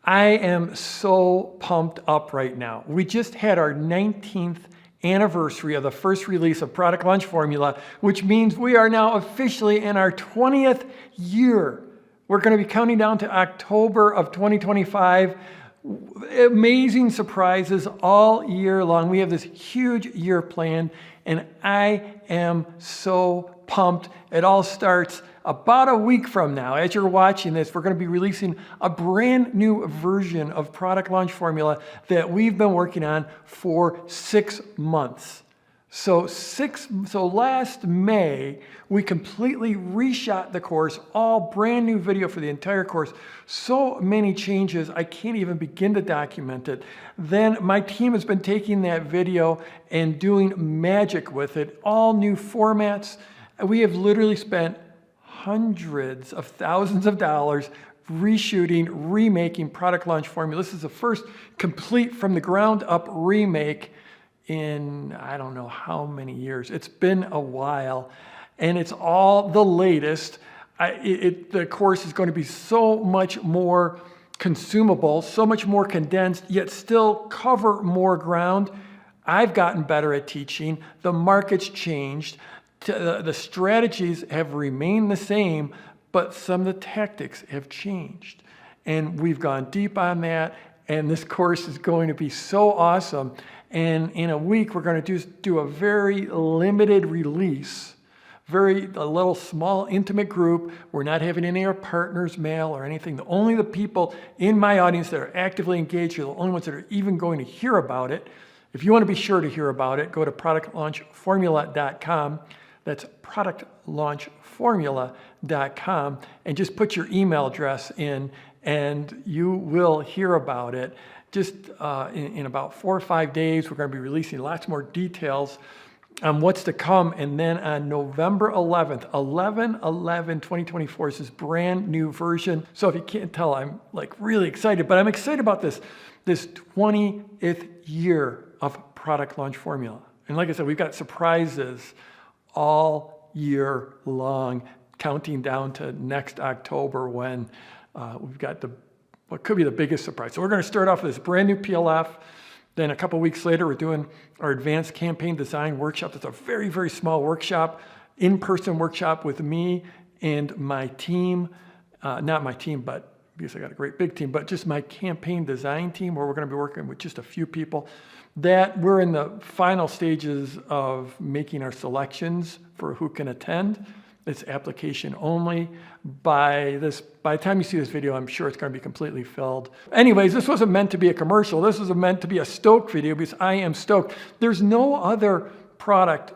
I am so pumped up right now. We just had our 19th anniversary of the first release of Product Launch Formula, which means we are now officially in our 20th year. We're going to be counting down to October of 2025. Amazing surprises all year long. We have this huge year planned, and I am so pumped. It all starts about a week from now. As you're watching this, we're going to be releasing a brand new version of Product Launch Formula that we've been working on for 6 months. So last May, we completely reshot the course, all brand new video for the entire course. So many changes, I can't even begin to document it. Then my team has been taking that video and doing magic with it, all new formats. We have literally spent hundreds of thousands of dollars reshooting, remaking Product Launch Formula. This is the first complete from the ground up remake in I don't know how many years. It's been a while, and it's all the latest. The course is going to be so much more consumable, so much more condensed, yet still cover more ground. I've gotten better at teaching. The market's changed. The strategies have remained the same, but some of the tactics have changed. And we've gone deep on that, and this course is going to be so awesome. And in a week, we're going to do a very limited release, a little small intimate group. We're not having any of our partners mail or anything. Only the people in my audience that are actively engaged are the only ones that are even going to hear about it. If you want to be sure to hear about it, go to productlaunchformula.com. That's productlaunchformula.com, and just put your email address in, and you will hear about it. Just in about 4 or 5 days, we're going to be releasing lots more details on what's to come. And then on November 11th, 11/11/2024 is this brand new version. So if you can't tell, I'm like really excited, but I'm excited about this 20th year of Product Launch Formula. And like I said, we've got surprises all year long, counting down to next October when we've got what could be the biggest surprise. So we're going to start off with this brand new PLF. Then a couple weeks later, we're doing our advanced campaign design workshop. That's a very, very small workshop, in-person workshop with me and my team. Not my team, but because I got a great big team, but just my campaign design team, where we're going to be working with just a few people. That we're in the final stages of making our selections for who can attend. It's application only. By the time you see this video, I'm sure it's going to be completely filled. Anyways, this wasn't meant to be a commercial. This was meant to be a Stoked video because I am stoked. There's no other product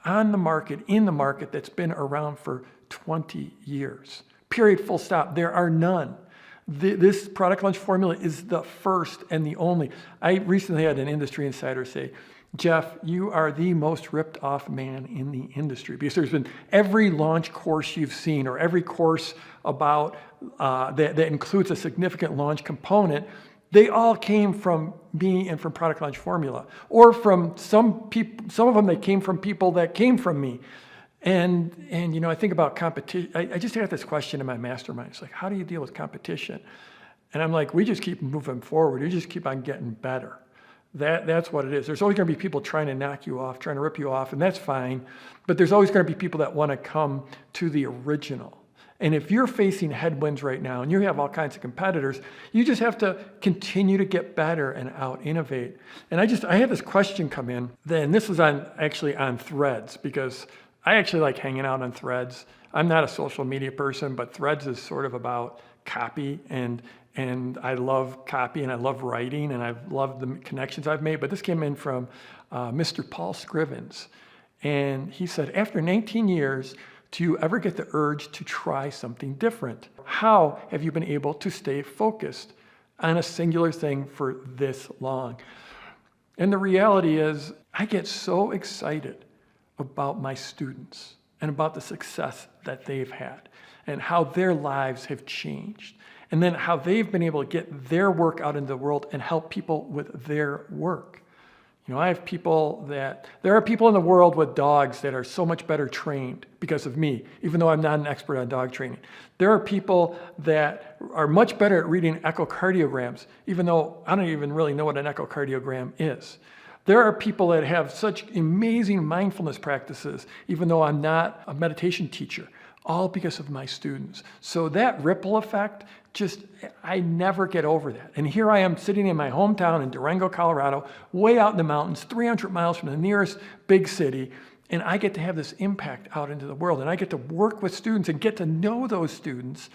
on the market, in the market, that's been around for 20 years. Period, full stop. There are none. This Product Launch Formula is the first and the only. I recently had an industry insider say, Jeff, you are the most ripped off man in the industry, because there's been every launch course you've seen, or every course about that includes a significant launch component. They all came from me and from Product Launch Formula, or from some people. Some of them, they came from people that came from me. And you know, I think about competition. I just had this question in my mastermind. It's like, how do you deal with competition? And I'm like, we just keep moving forward. We just keep on getting better. That's what it is. There's always going to be people trying to knock you off, trying to rip you off, and that's fine. But there's always going to be people that want to come to the original. And if you're facing headwinds right now and you have all kinds of competitors, you just have to continue to get better and out-innovate. And I had this question come in. Then this was actually on Threads, because I actually like hanging out on Threads. I'm not a social media person, but Threads is sort of about copy, and I love copy, and I love writing, and I've loved the connections I've made. But this came in from Mr. Paul Scrivens, and he said, after 19 years, do you ever get the urge to try something different? How have you been able to stay focused on a singular thing for this long? And the reality is, I get so excited about my students and about the success that they've had and how their lives have changed, and then how they've been able to get their work out into the world and help people with their work. I have there are people in the world with dogs that are so much better trained because of me, even though I'm not an expert on dog training. There are people that are much better at reading echocardiograms, even though I don't even really know what an echocardiogram is. There are people that have such amazing mindfulness practices, even though I'm not a meditation teacher, all because of my students. So that ripple effect, I never get over that. And here I am sitting in my hometown in Durango, Colorado, way out in the mountains, 300 miles from the nearest big city, and I get to have this impact out into the world. And I get to work with students and get to know those students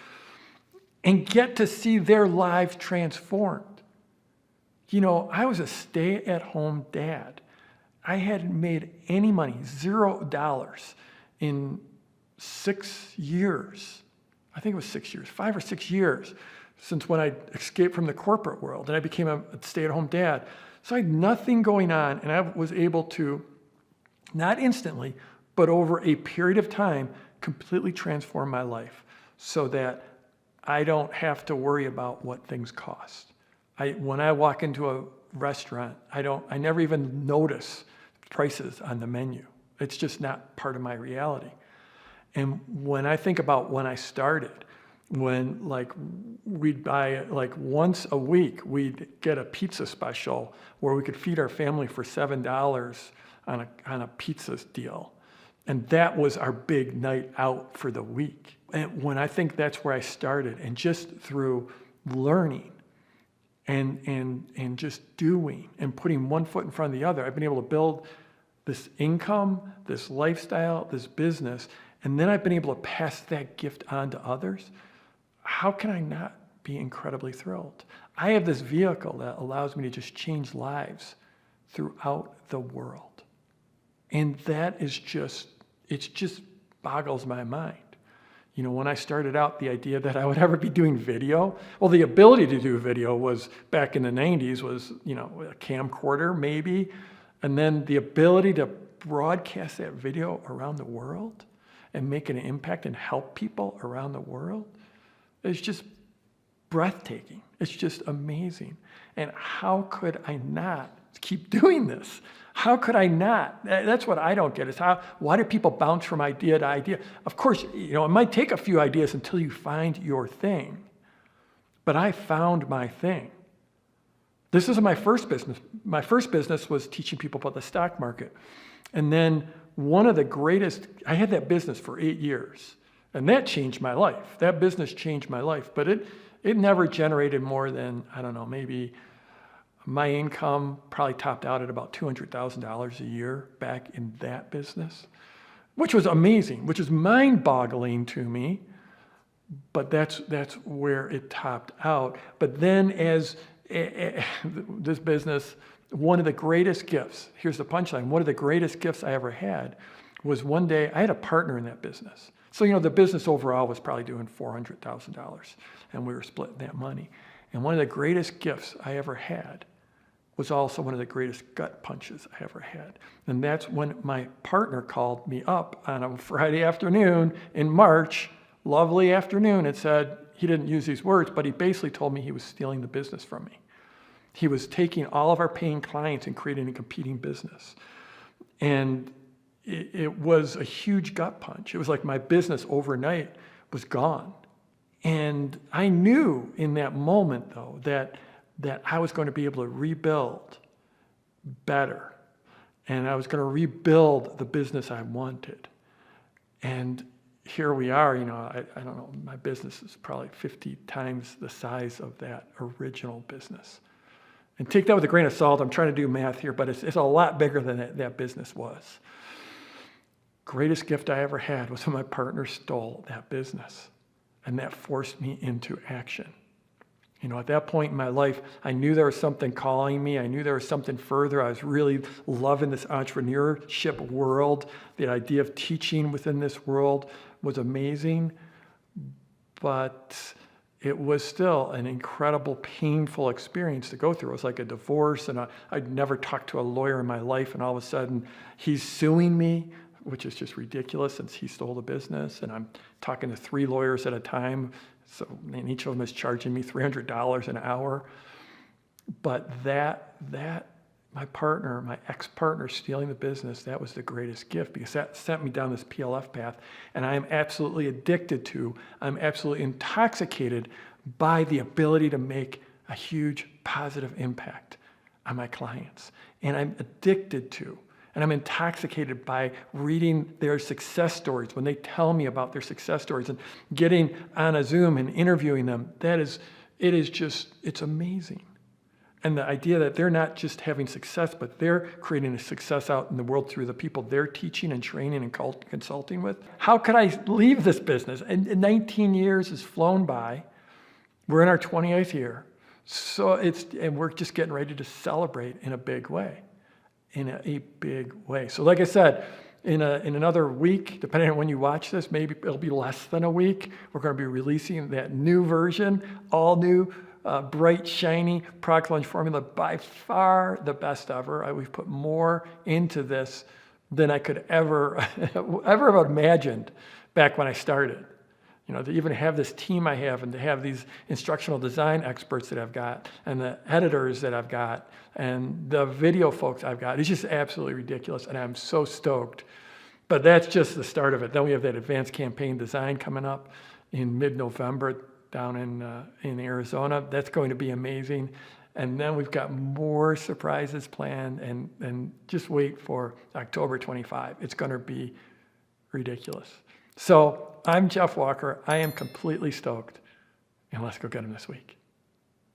and get to see their lives transformed. I was a stay-at-home dad. I hadn't made any money, $0 in 6 years. I think it was 6 years, 5 or 6 years since when I escaped from the corporate world and I became a stay-at-home dad. So I had nothing going on, and I was able to, not instantly, but over a period of time, completely transform my life so that I don't have to worry about what things cost. When I walk into a restaurant, I never even notice prices on the menu. It's just not part of my reality. And when I think about when I started, when we'd buy once a week, we'd get a pizza special where we could feed our family for $7 on a pizza deal. And that was our big night out for the week. And when I think that's where I started, and just through learning and just doing and putting one foot in front of the other, I've been able to build this income, this lifestyle, this business, and then I've been able to pass that gift on to others. How can I not be incredibly thrilled? I have this vehicle that allows me to just change lives throughout the world. And that is it just boggles my mind. When I started out, the idea that I would ever be doing video, well, the ability to do video was back in the 90s was, a camcorder maybe. And then the ability to broadcast that video around the world and make an impact and help people around the world is just breathtaking. It's just amazing. And how could I not keep doing this? How could I not? That's what I don't get is why do people bounce from idea to idea? Of course, it might take a few ideas until you find your thing. But I found my thing. This isn't my first business. My first business was teaching people about the stock market. And then I had that business for 8 years. And that changed my life. That business changed my life. But it never generated more than, I don't know, maybe my income probably topped out at about $200,000 a year back in that business, which was amazing, which is mind-boggling to me. But that's where it topped out. But then as this business, one of the greatest gifts, here's the punchline, one of the greatest gifts I ever had was one day I had a partner in that business. So, the business overall was probably doing $400,000 and we were splitting that money. And one of the greatest gifts I ever had was also one of the greatest gut punches I ever had. And that's when my partner called me up on a Friday afternoon in March, lovely afternoon, and said, he didn't use these words, but he basically told me he was stealing the business from me. He was taking all of our paying clients and creating a competing business. And it was a huge gut punch. It was like my business overnight was gone. And I knew in that moment, though, that I was going to be able to rebuild better. And I was going to rebuild the business I wanted. And here we are, I don't know, my business is probably 50 times the size of that original business. And take that with a grain of salt. I'm trying to do math here, but it's a lot bigger than that business was. Greatest gift I ever had was when my partner stole that business. And that forced me into action. At that point in my life, I knew there was something calling me. I knew there was something further. I was really loving this entrepreneurship world. The idea of teaching within this world was amazing. But it was still an incredible, painful experience to go through. It was like a divorce, and I'd never talked to a lawyer in my life, and all of a sudden he's suing me, which is just ridiculous since he stole the business, and I'm talking to 3 lawyers at a time, and each of them is charging me $300 an hour. But that my partner, my ex-partner stealing the business, that was the greatest gift because that sent me down this PLF path. And I am absolutely addicted to, I'm absolutely intoxicated by the ability to make a huge positive impact on my clients. And I'm addicted to, and I'm intoxicated by reading their success stories when they tell me about their success stories and getting on a Zoom and interviewing them. It's amazing. And the idea that they're not just having success, but they're creating a success out in the world through the people they're teaching and training and consulting with. How could I leave this business? And 19 years has flown by. We're in our 28th year. And we're just getting ready to celebrate in a big way. So like I said, in another week, depending on when you watch this, maybe it'll be less than a week, we're going to be releasing that new version, all new, bright, shiny product launch formula, by far the best ever. We've put more into this than I could ever have imagined back when I started. To even have this team I have and to have these instructional design experts that I've got and the editors that I've got and the video folks I've got, it's just absolutely ridiculous. And I'm so stoked. But that's just the start of it. Then we have that advanced campaign design coming up in mid-November down in Arizona. That's going to be amazing. And then we've got more surprises planned and just wait for October 25. It's going to be ridiculous. So I'm Jeff Walker. I am completely stoked. And let's go get him this week.